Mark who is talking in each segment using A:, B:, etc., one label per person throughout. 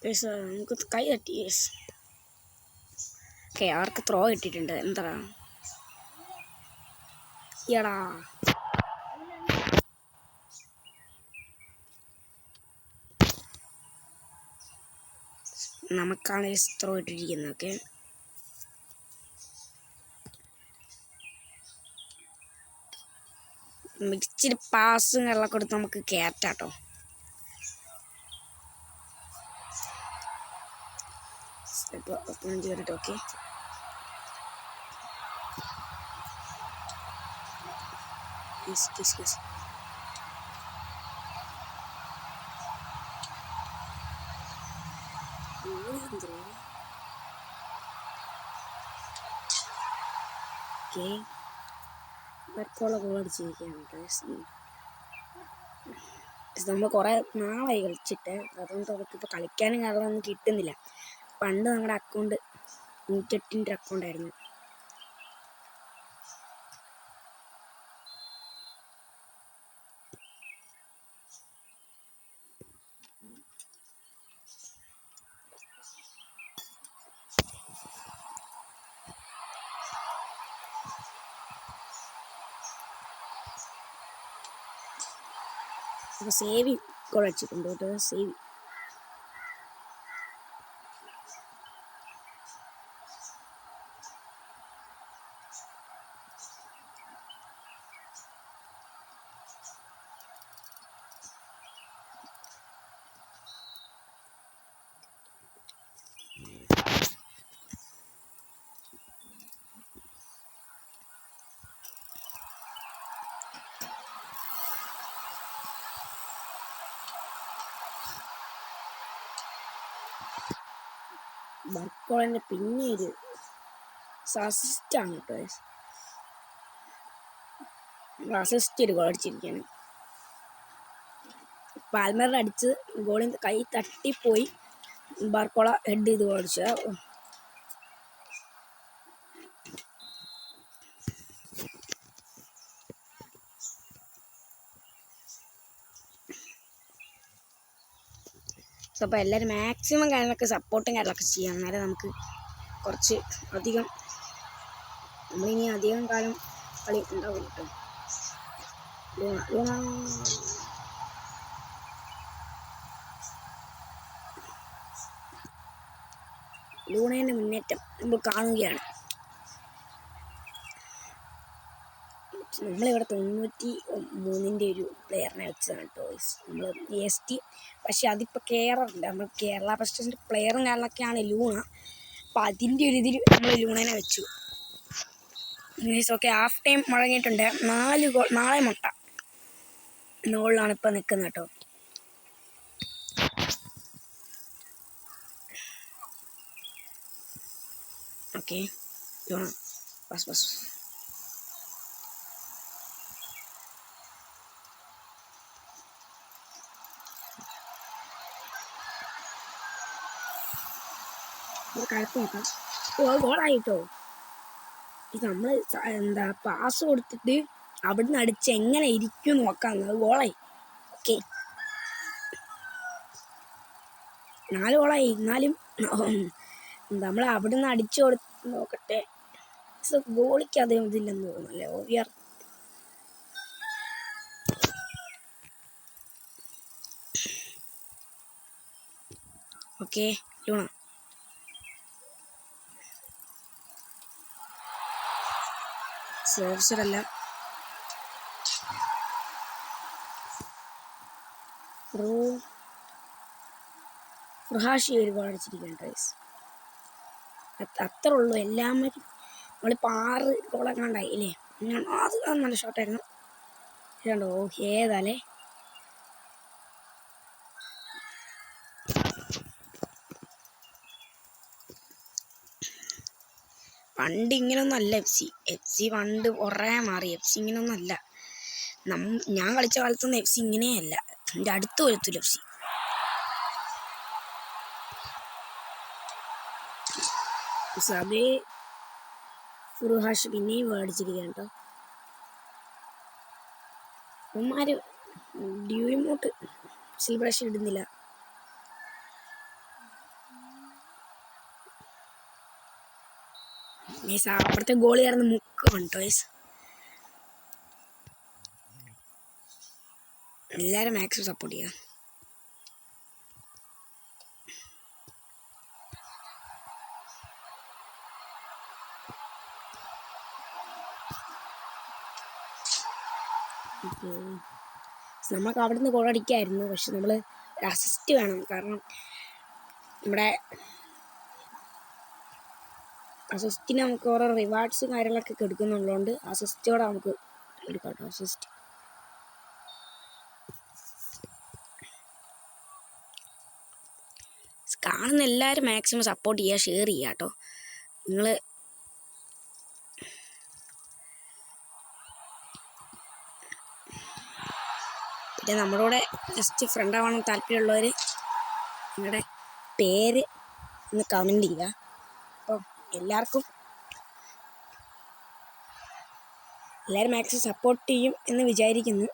A: നമുക്ക് കൈ തട്ടി. ഓക്കെ, അവർക്ക് ത്രോ കിട്ടിയിട്ടുണ്ട്. എന്താ എടാ, നമുക്കാണ് ത്രോ ഇട്ടിരിക്കുന്നത്. ഓക്കെ, ഇച്ചിരി പാസും കാര്യങ്ങളൊക്കെ കൊടുത്ത് നമുക്ക് കയറ്റാട്ടോ. ചെയ്തിട്ട് ഓക്കെ, ബർക്കോള ഗോൾ അടിച്ചിരിക്കുകയാണ്. നമ്മൾ കുറേ നാളായി കളിച്ചിട്ട്, അതുകൊണ്ട് നമുക്കിപ്പോൾ കളിക്കാനും കാര്യങ്ങളൊന്നും കിട്ടുന്നില്ല. പണ്ട് നമ്മുടെ അക്കൗണ്ട് 108 അക്കൗണ്ടായിരുന്നു. അപ്പോൾ സേവ് ഗോൾ അടിച്ചിട്ടുണ്ട് കേട്ടോ. സേവ് ബർക്കോളിൻ്റെ പിന്നെ ഒരു അസിസ്റ്റാണ് കേട്ടോ. അസിസ്റ്റ് ഒരു ഗോൾ അടിച്ചിരിക്കുകയാണ്. പാൽമറിന് അടിച്ച് ഗോളിൽ കൈ തട്ടിപ്പോയി. ബർക്കോള ഹെഡ് ചെയ്ത് ഗോൾ അടിച്ച. അപ്പോൾ എല്ലാവരും മാക്സിമം കാര്യങ്ങളൊക്കെ സപ്പോർട്ടും കാര്യങ്ങളൊക്കെ ചെയ്യാം. എന്നാലും നമുക്ക് കുറച്ച് അധികം നമ്മളിനി അധികം കാലം കളി ഉണ്ടാവും കേട്ടോ. ലൂണേൻ്റെ മുന്നേറ്റം നമ്മൾ കാണുകയാണ്. നമ്മളിവിടെ 93 ഒരു പ്ലെയറിനെ വെച്ചതാണ് കേട്ടോ നമ്മൾ ST. പക്ഷെ അതിപ്പോൾ കയറില്ല. നമ്മൾ കേരള ബ്ലാസ്റ്റേഴ്സിൻ്റെ പ്ലെയറും കാര്യങ്ങളൊക്കെയാണ് ലൂണ. അപ്പോൾ അതിൻ്റെ ഒരു ഇതിൽ നമ്മൾ ലൂണേനെ വെച്ചു. ഓക്കെ, ഹാഫ് ടൈം മുടങ്ങിയിട്ടുണ്ട്. 4 ഗോൾ നാളെ മുട്ട ഗോളിലാണ് ഇപ്പോൾ നിൽക്കുന്നത് കേട്ടോ. ഓക്കെ, ലൂണ ബസ് കഴപ്പ് നോക്കാം. ഗോളായിട്ടോ. ഇത് നമ്മൾ എന്താ പാസ് കൊടുത്തിട്ട് അവിടുന്ന് അടിച്ച് എങ്ങനെ ഇരിക്കും നോക്കാം. ഗോളായി. ഓക്കെ, 4 ഗോളായി. എന്നാലും നമ്മൾ അവിടുന്ന് അടിച്ചു കൊടുത്ത് നോക്കട്ടെ. ഗോളിക്ക് അതേ ഇതില്ലെന്ന് തോന്നുന്നല്ലേ. ഓവിയർ ഓക്കെ, ലൂണ സേർസറല്ല. റുഹാഷി ഒരു ഗോൾ അടിച്ചിരിക്കുകയാണ് ഗൈസ്. അത്ര ഉള്ളൂ. എല്ലാവരും നമ്മളിപ്പോൾ 6 ഗോളൊക്കെ ഉണ്ടായി അല്ലേ. അത് നല്ല ഷോട്ടായിരുന്നു. ഇതുണ്ടോ ഏതാലേ. പണ്ട് ഇങ്ങനൊന്നും അല്ല FC പണ്ട് കുറേ മാറി. FC ഇങ്ങനൊന്നും അല്ല. ഞാൻ കളിച്ച കാലത്തൊന്നും FC ഇങ്ങനെയല്ല. എൻ്റെ അടുത്ത് വരത്തില്ല FC. അതേ ഫുറുഹാഷ് പിന്നെയും മേടിച്ചിരിക്കുകയാണ് കേട്ടോ. അവന്മാർ ഡ്യൂയിമോട്ട് സെലിബ്രേഷൻ ഇടുന്നില്ല. ഗൈസ് അപ്പുറത്തെ ഗോൾ ചേർന്ന് മുക്കുവാണ് കേട്ടോ ഗൈസ്. എല്ലാവരും മാക്സിമം സപ്പോർട്ട് ചെയ്യുക. നമുക്ക് അവിടെ നിന്ന് ഗോൾ അടിക്കായിരുന്നു, പക്ഷെ നമ്മൾ അസിസ്റ്റ് വേണം. കാരണം നമ്മുടെ അസിസ്റ്റിന് നമുക്ക് ഓരോ റിവാർഡ്സും കാര്യങ്ങളൊക്കെ എടുക്കുന്നുള്ളതുകൊണ്ട് അസിസ്റ്റോടെ നമുക്ക് എടുക്കാം കേട്ടോ. അസിസ്റ്റ് കാണുന്ന എല്ലാവരും മാക്സിമം സപ്പോർട്ട് ചെയ്യുക, ഷെയർ ചെയ്യുക കേട്ടോ. നിങ്ങൾ പിന്നെ നമ്മളോട് ജസ്റ്റ് ഫ്രണ്ട് ആവാൻ താല്പര്യമുള്ളവർ നിങ്ങളുടെ പേര് ഒന്ന് കമൻറ്റ് ചെയ്യുക. അപ്പോൾ എല്ലാവരും മാക്സിമം സപ്പോർട്ട് ചെയ്യും എന്ന് വിചാരിക്കുന്നു.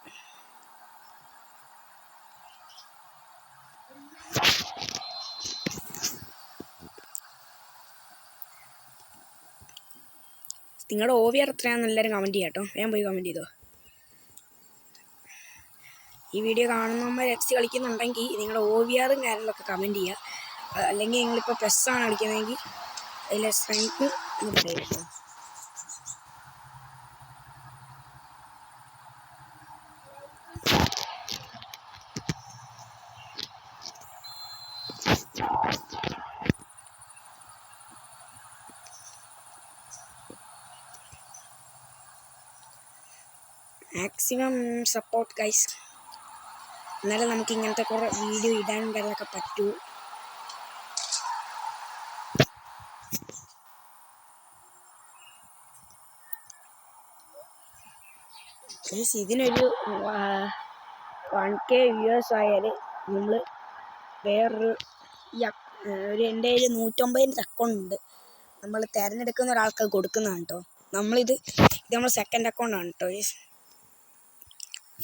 A: നിങ്ങളുടെ OVR എത്രയാണെന്ന് എല്ലാവരും കമൻറ്റ് ചെയ്യാം കേട്ടോ. വേഗം പോയി കമൻറ്റ് ചെയ്തോ. ഈ വീഡിയോ കാണുന്നവന്മാർ FC കളിക്കുന്നുണ്ടെങ്കിൽ നിങ്ങളുടെ OVRും കാര്യങ്ങളൊക്കെ കമൻറ്റ് ചെയ്യുക. അല്ലെങ്കിൽ നിങ്ങളിപ്പോൾ PES-ആണ് കളിക്കുന്നതെങ്കിൽ അതിലെ സ്ട്രെങ്ത് എന്ന് പറയും കേട്ടോ. മാക്സിമം സപ്പോർട്ട് ഗൈസ്, എന്നാലും നമുക്ക് ഇങ്ങനത്തെ കുറേ വീഡിയോ ഇടാനും കാര്യങ്ങളൊക്കെ പറ്റൂ. ഗൈസ് ഇതിനൊരു 1K വ്യൂവേഴ്സ് ആയാൽ നമ്മൾ വേറൊരു എൻ്റെ കയ്യിൽ 150 അക്കൗണ്ട് ഉണ്ട്. നമ്മൾ തിരഞ്ഞെടുക്കുന്ന ഒരാൾക്ക് കൊടുക്കുന്നതാണ് കേട്ടോ. ഇത് നമ്മൾ സെക്കൻഡ് അക്കൗണ്ടാണ് കേട്ടോ.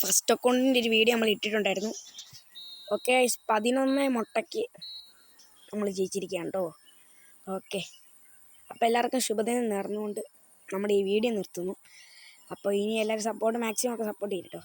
A: ഫസ്റ്റ് അക്കൗണ്ടിൻ്റെ ഒരു വീഡിയോ നമ്മൾ ഇട്ടിട്ടുണ്ടായിരുന്നു. ഓക്കെ 11 മുട്ടയ്ക്ക് നമ്മൾ ജയിച്ചിരിക്കുകയാണ് കേട്ടോ. ഓക്കെ, അപ്പോൾ എല്ലാവർക്കും ശുഭദിനം നേർന്നുകൊണ്ട് നമ്മുടെ ഈ വീഡിയോ നിർത്തുന്നു. അപ്പോൾ ഇനി എല്ലാവരും മാക്സിമം ഒക്കെ സപ്പോർട്ട് ചെയ്യും കേട്ടോ.